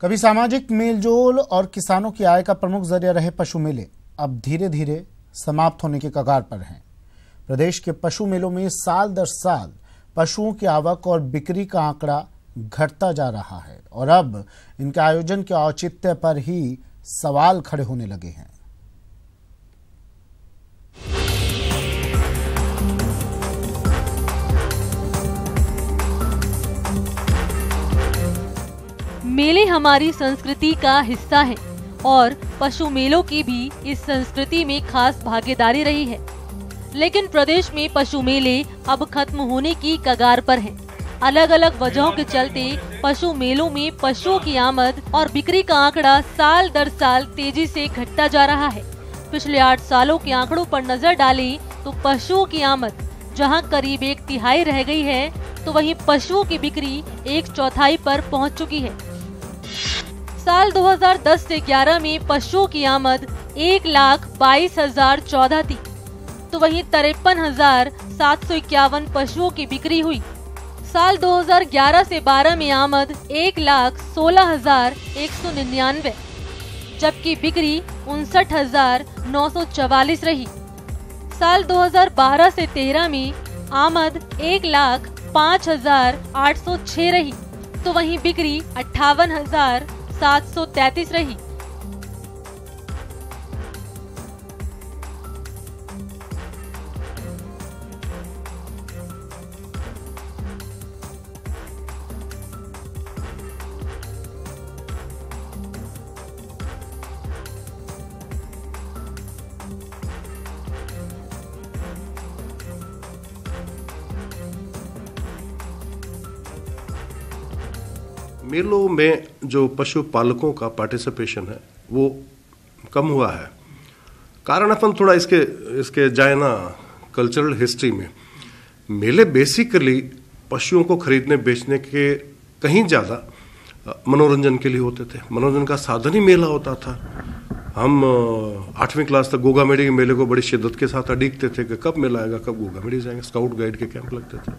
कभी सामाजिक मेलजोल और किसानों की आय का प्रमुख जरिया रहे पशु मेले अब धीरे धीरे समाप्त होने के कगार पर हैं। प्रदेश के पशु मेलों में साल दर साल पशुओं की आवक और बिक्री का आंकड़ा घटता जा रहा है और अब इनके आयोजन के औचित्य पर ही सवाल खड़े होने लगे हैं। मेले हमारी संस्कृति का हिस्सा है और पशु मेलों की भी इस संस्कृति में खास भागीदारी रही है। लेकिन प्रदेश में पशु मेले अब खत्म होने की कगार पर हैं। अलग अलग वजहों के चलते पशु मेलों में पशुओं की आमद और बिक्री का आंकड़ा साल दर साल तेजी से घटता जा रहा है। पिछले 8 सालों के आंकड़ों पर नजर डालें तो पशुओं की आमद जहां करीब 1/3 रह गई है, तो वहीं पशुओं की बिक्री 1/4 पर पहुंच चुकी है। साल 2010 से 11 में पशुओं की आमद 1,22,014 थी, तो वहीं 53,751 पशुओं की बिक्री हुई। साल 2011 से 12 में आमद 1,16,199, जबकि बिक्री 59,944 रही। साल 2012 से 13 में आमद 1,05,806 रही, तो वहीं बिक्री 58,733 रही। मेलों में जो पशुपालकों का पार्टिसिपेशन है वो कम हुआ है। कारण अपन थोड़ा इसके जाए ना कल्चरल हिस्ट्री में। मेले बेसिकली पशुओं को खरीदने बेचने के कहीं ज़्यादा मनोरंजन के लिए होते थे। मनोरंजन का साधन ही मेला होता था। हम 8वीं क्लास तक गोगा मेडी के मेले को बड़ी शिद्दत के साथ अड़ीकते थे कि कब मेला आएगा, कब गोगा मेडी जाएंगे। स्काउट गाइड के कैंप लगते थे।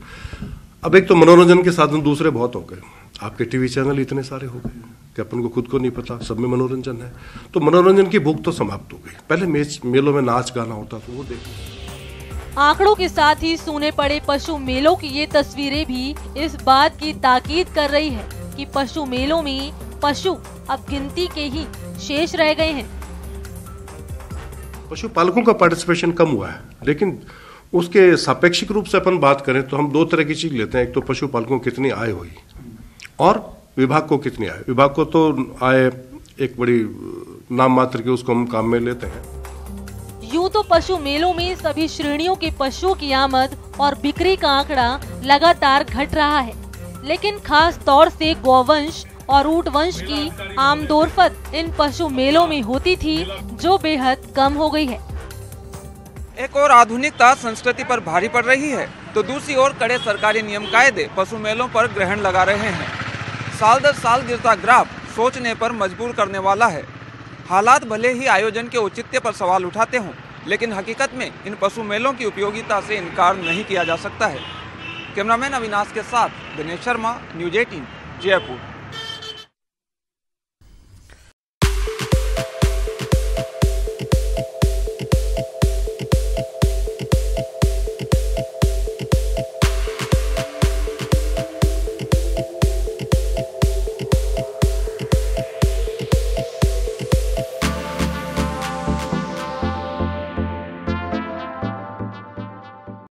अब एक तो मनोरंजन के साधन दूसरे बहुत हो गए। आपके टीवी चैनल इतने सारे हो गए कि अपन को खुद को नहीं पता, सब में मनोरंजन है। तो मनोरंजन की भूख तो समाप्त हो गई। पहले मेलों में नाच गाना होता था, वो देखो। आंकड़ों के साथ ही सूने पड़े पशु मेलों की ये तस्वीरें भी इस बात की ताकीद कर रही है कि पशु मेलों में पशु अब गिनती के ही शेष रह गए हैं। पशुपालकों का पार्टिसिपेशन कम हुआ है, लेकिन उसके सापेक्षिक रूप से अपन बात करें तो हम 2 तरह की चीज लेते हैं। एक तो पशुपालकों को कितनी आय हुई और विभाग को कितनी आय। विभाग को तो आय एक बड़ी नाम मात्र के उसको हम काम में लेते हैं। यूं तो पशु मेलों में सभी श्रेणियों के पशुओं की आमद और बिक्री का आंकड़ा लगातार घट रहा है, लेकिन खास तौर से गौवंश और ऊंट वंश की आमदोरफत इन पशु मेलों में होती थी, जो बेहद कम हो गई है। एक और आधुनिकता संस्कृति पर भारी पड़ रही है, तो दूसरी ओर कड़े सरकारी नियम कायदे पशु मेलों पर ग्रहण लगा रहे हैं। साल दर साल गिरता ग्राफ सोचने पर मजबूर करने वाला है। हालात भले ही आयोजन के औचित्य पर सवाल उठाते हों, लेकिन हकीकत में इन पशु मेलों की उपयोगिता से इनकार नहीं किया जा सकता है। कैमरामैन अविनाश के साथ दिनेश शर्मा, न्यूज़ 18, जयपुर।